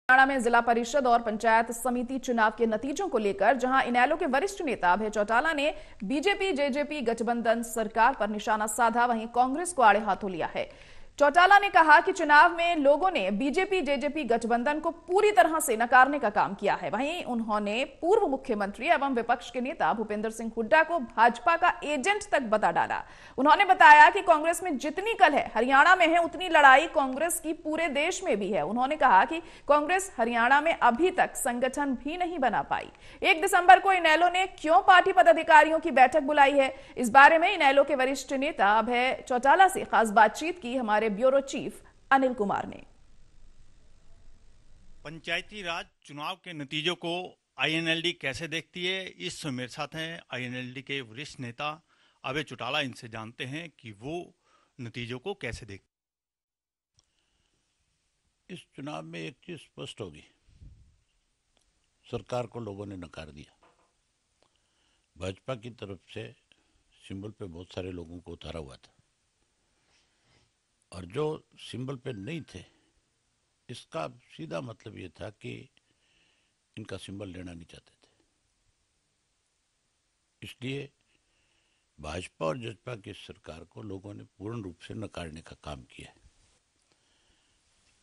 हरियाणा में जिला परिषद और पंचायत समिति चुनाव के नतीजों को लेकर जहां इनेलो के वरिष्ठ नेता अभय चौटाला ने बीजेपी जेजेपी गठबंधन सरकार पर निशाना साधा, वहीं कांग्रेस को आड़े हाथों लिया है। चौटाला ने कहा कि चुनाव में लोगों ने बीजेपी जेजेपी गठबंधन को पूरी तरह से नकारने का काम किया है। वहीं उन्होंने पूर्व मुख्यमंत्री एवं विपक्ष के नेता भूपेंद्र सिंह हुड्डा को भाजपा का एजेंट तक बता डाला। उन्होंने बताया कि कांग्रेस में जितनी कल है हरियाणा में है, उतनी लड़ाई कांग्रेस की पूरे देश में भी है। उन्होंने कहा कि कांग्रेस हरियाणा में अभी तक संगठन भी नहीं बना पाई। 1 दिसंबर को इनेलो ने क्यों पार्टी पदाधिकारियों की बैठक बुलाई है, इस बारे में इनेलो के वरिष्ठ नेता अभय चौटाला से खास बातचीत की हमारे ब्यूरो चीफ अनिल कुमार ने। पंचायती राज चुनाव के नतीजों को आईएनएलडी कैसे देखती है, इस मेरे साथ हैं आईएनएलडी के वरिष्ठ नेता अभय चौटाला। इनसे जानते हैं कि वो नतीजों को कैसे देखते। इस चुनाव में एक चीज स्पष्ट होगी, सरकार को लोगों ने नकार दिया। भाजपा की तरफ से सिंबल पे बहुत सारे लोगों को उतारा हुआ था और जो सिंबल पे नहीं थे इसका सीधा मतलब ये था कि इनका सिंबल लेना नहीं चाहते थे। इसलिए भाजपा और जसपा की सरकार को लोगों ने पूर्ण रूप से नकारने का काम किया है।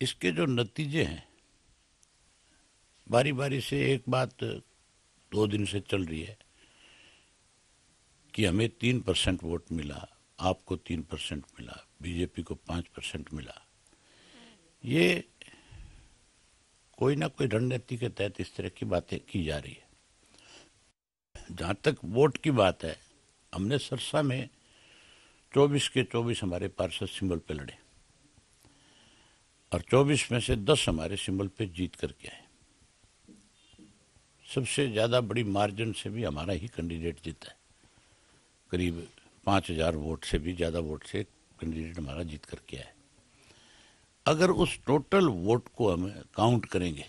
इसके जो नतीजे हैं, बारी बारी से एक बात 2 दिन से चल रही है कि हमें 3% वोट मिला, आपको 3% मिला, बीजेपी को 5% मिला। ये कोई ना कोई रणनीति के तहत इस तरह की बातें की जा रही है। जहां तक वोट की बात है, हमने सरसा में 24 के 24 हमारे पार्षद सिंबल पे लड़े और 24 में से 10 हमारे सिंबल पे जीत करके आए। सबसे ज्यादा बड़ी मार्जिन से भी हमारा ही कैंडिडेट जीता है। करीब 5000 वोट से भी ज्यादा वोट से कैंडिडेट हमारा जीत करके आया। अगर उस टोटल वोट को हम काउंट करेंगे,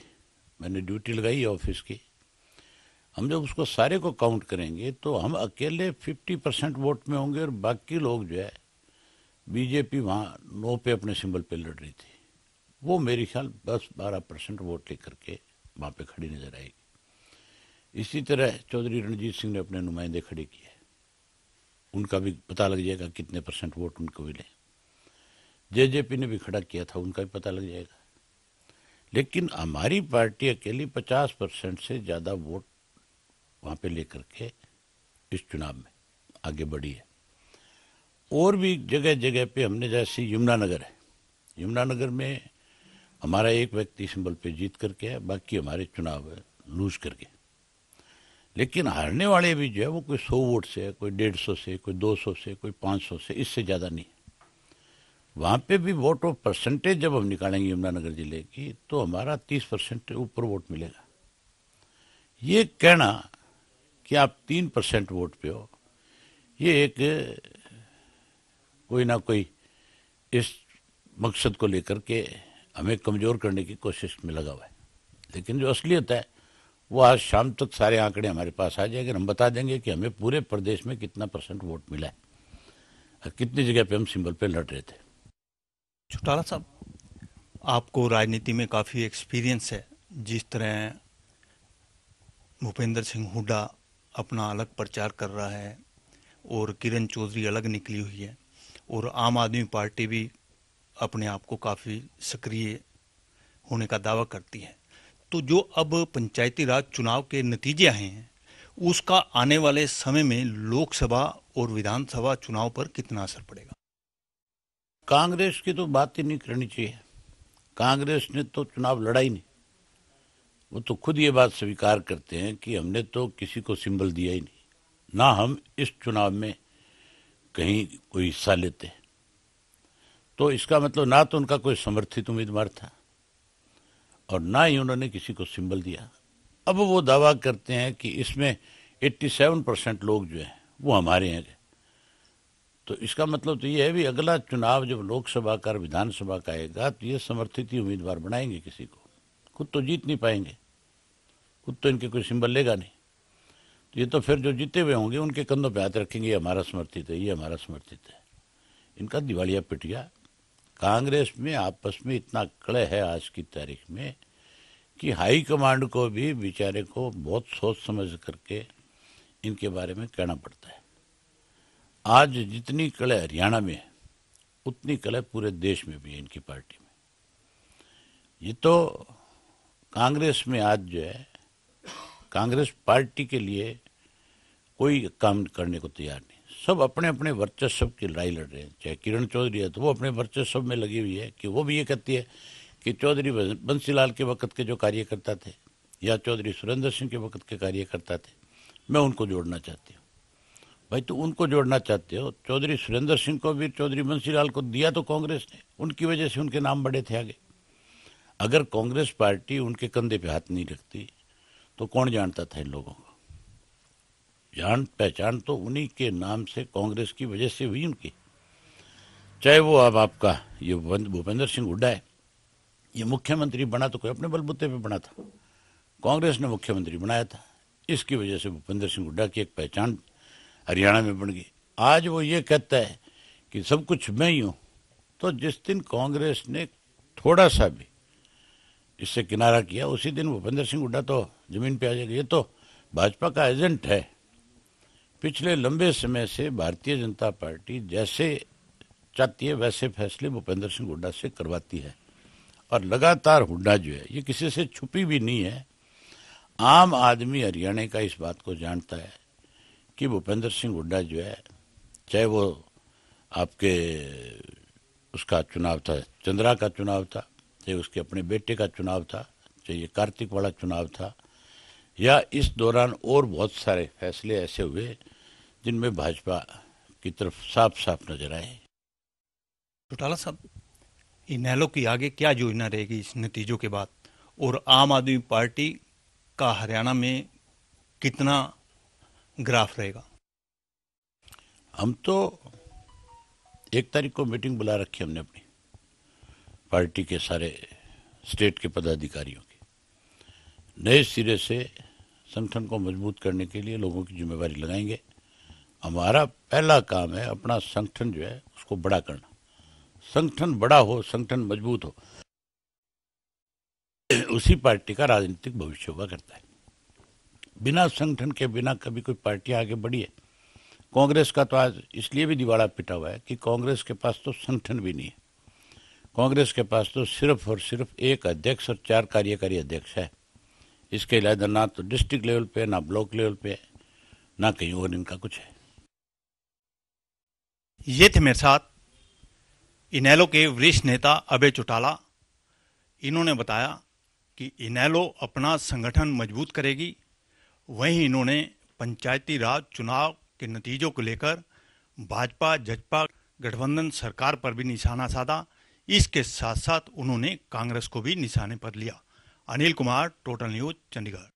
मैंने ड्यूटी लगाई है ऑफिस की, हम जब उसको सारे को काउंट करेंगे तो हम अकेले 50% वोट में होंगे और बाकी लोग जो है, बीजेपी वहां 9 पे अपने सिंबल पे लड़ रही थी, वो मेरे ख्याल 10-12% वोट लेकर के वहां पे खड़ी नजर आएगी। इसी तरह चौधरी रणजीत सिंह ने अपने नुमाइंदे खड़े किए, उनका भी पता लग जाएगा कितने % वोट उनको मिले। जेजेपी ने भी खड़ा किया था, उनका भी पता लग जाएगा। लेकिन हमारी पार्टी अकेली 50% से ज्यादा वोट वहां पे लेकर के इस चुनाव में आगे बढ़ी है। और भी जगह जगह पे हमने, जैसे यमुनानगर है, यमुनानगर में हमारा एक व्यक्ति सिंबल पे जीत करके है, बाकी हमारे चुनाव लूज करके। लेकिन हारने वाले भी जो है वो कोई 100 वोट से है, कोई 150 से, कोई 200 से, कोई 500 से, इससे ज्यादा नहीं। वहां पे भी वोट ऑफ परसेंटेज जब हम निकालेंगे यमुनानगर जिले की, तो हमारा 30% ऊपर वोट मिलेगा। ये कहना कि आप 3% वोट पे हो, ये एक कोई ना कोई इस मकसद को लेकर के हमें कमजोर करने की कोशिश में लगा हुआ है। लेकिन जो असलियत है वो आज शाम तक सारे आंकड़े हमारे पास आ जाएंगे। हम बता देंगे कि हमें पूरे प्रदेश में कितना % वोट मिला है और कितनी जगह पे हम सिंबल पे लड़ रहे थे। चौटाला साहब, आपको राजनीति में काफी एक्सपीरियंस है। जिस तरह भूपेंद्र सिंह हुड्डा अपना अलग प्रचार कर रहा है और किरण चौधरी अलग निकली हुई है और आम आदमी पार्टी भी अपने आप को काफी सक्रिय होने का दावा करती है, तो जो अब पंचायती राज चुनाव के नतीजे आए हैं उसका आने वाले समय में लोकसभा और विधानसभा चुनाव पर कितना असर पड़ेगा? कांग्रेस की तो बात ही नहीं करनी चाहिए। कांग्रेस ने तो चुनाव लड़ा ही नहीं। वो तो खुद ये बात स्वीकार करते हैं कि हमने तो किसी को सिंबल दिया ही नहीं, ना हम इस चुनाव में कहीं कोई हिस्सा लेते। तो इसका मतलब ना तो उनका कोई समर्थित उम्मीदवार था और ना ही उन्होंने किसी को सिंबल दिया। अब वो दावा करते हैं कि इसमें 87% लोग जो हैं वो हमारे हैं। तो इसका मतलब तो ये है भी अगला चुनाव जब लोकसभा का विधानसभा का आएगा तो ये समर्थित ही उम्मीदवार बनाएंगे किसी को, खुद तो जीत नहीं पाएंगे, खुद तो इनके कोई सिंबल लेगा नहीं। तो ये तो फिर जो जीते हुए होंगे उनके कंधों पे हाथ रखेंगे, ये हमारा समर्थित है, ये हमारा समर्थित है। इनका दिवालिया पिटिया। कांग्रेस में आपस में इतना कलह है आज की तारीख में कि हाई कमांड को भी बेचारे को बहुत सोच समझ करके इनके बारे में कहना पड़ता है। आज जितनी कलह हरियाणा में है उतनी कलह पूरे देश में भी है इनकी पार्टी में। ये तो कांग्रेस में आज जो है, कांग्रेस पार्टी के लिए कोई काम करने को तैयार नहीं, सब अपने अपने वर्चस्व की लड़ाई लड़ रहे हैं। चाहे किरण चौधरी है तो वो अपने वर्चस्व में लगी हुई है कि वो भी ये कहती है कि चौधरी बंसीलाल के वक्त के जो कार्यकर्ता थे या चौधरी सुरेंद्र सिंह के वक्त के कार्यकर्ता थे, मैं उनको जोड़ना चाहती हूँ। भाई तो उनको जोड़ना चाहते हो, चौधरी सुरेंद्र सिंह को भी चौधरी बंसीलाल को दिया तो कांग्रेस ने, उनकी वजह से उनके नाम बढ़े थे आगे। अगर कांग्रेस पार्टी उनके कंधे पे हाथ नहीं रखती तो कौन जानता था इन लोगों को? जान पहचान तो उन्हीं के नाम से, कांग्रेस की वजह से हुई उनकी। चाहे वो अब आपका ये भूपेंद्र सिंह हुड्डा है, ये मुख्यमंत्री बना तो कोई अपने बलबूते पे बना था, कांग्रेस ने मुख्यमंत्री बनाया था। इसकी वजह से भूपेंद्र सिंह हुड्डा की एक पहचान हरियाणा में बन गई। आज वो ये कहता है कि सब कुछ मैं ही हूं, तो जिस दिन कांग्रेस ने थोड़ा सा भी इससे किनारा किया उसी दिन भूपेंद्र सिंह हुड्डा तो जमीन पे आ जाएगा। ये तो भाजपा का एजेंट है। पिछले लंबे समय से भारतीय जनता पार्टी जैसे चाहती है वैसे फैसले भूपेंद्र सिंह हुड्डा से करवाती है, और लगातार हुड्डा जो है ये किसी से छुपी भी नहीं है। आम आदमी हरियाणा का इस बात को जानता है कि भूपेंद्र सिंह हुड्डा जो है, चाहे वो आपके उसका चुनाव था, चंद्रा का चुनाव था, चाहे उसके अपने बेटे का चुनाव था, चाहे ये कार्तिक वाला चुनाव था, या इस दौरान और बहुत सारे फैसले ऐसे हुए जिनमें भाजपा की तरफ साफ साफ नजर आए। चौटाला साहब, इनेलो की आगे क्या योजना रहेगी इस नतीजों के बाद, और आम आदमी पार्टी का हरियाणा में कितना ग्राफ रहेगा? हम तो 1 तारीख को मीटिंग बुला रखी हमने अपनी पार्टी के सारे स्टेट के पदाधिकारियों की। नए सिरे से संगठन को मजबूत करने के लिए लोगों की जिम्मेवारी लगाएंगे। हमारा पहला काम है अपना संगठन जो है उसको बड़ा करना। संगठन बड़ा हो, संगठन मजबूत हो, उसी पार्टी का राजनीतिक भविष्य हुआ करता है। बिना संगठन के बिना कभी कोई पार्टी आगे बढ़ी है? कांग्रेस का तो आज इसलिए भी दिवाला पिटा हुआ है कि कांग्रेस के पास तो संगठन भी नहीं है। कांग्रेस के पास तो सिर्फ और सिर्फ एक अध्यक्ष और 4 कार्यकारी अध्यक्ष है। इसके अलावा ना तो डिस्ट्रिक्ट लेवल पे, ना ब्लॉक लेवल पे, ना कहीं और इनका कुछ है। ये थे मेरे साथ इनेलो के वरिष्ठ नेता अभय चौटाला। इन्होंने बताया कि इनेलो अपना संगठन मजबूत करेगी। वहीं इन्होंने पंचायती राज चुनाव के नतीजों को लेकर भाजपा जजपा गठबंधन सरकार पर भी निशाना साधा। इसके साथ साथ उन्होंने कांग्रेस को भी निशाने पर लिया। Anil Kumar, total news, Chandigarh.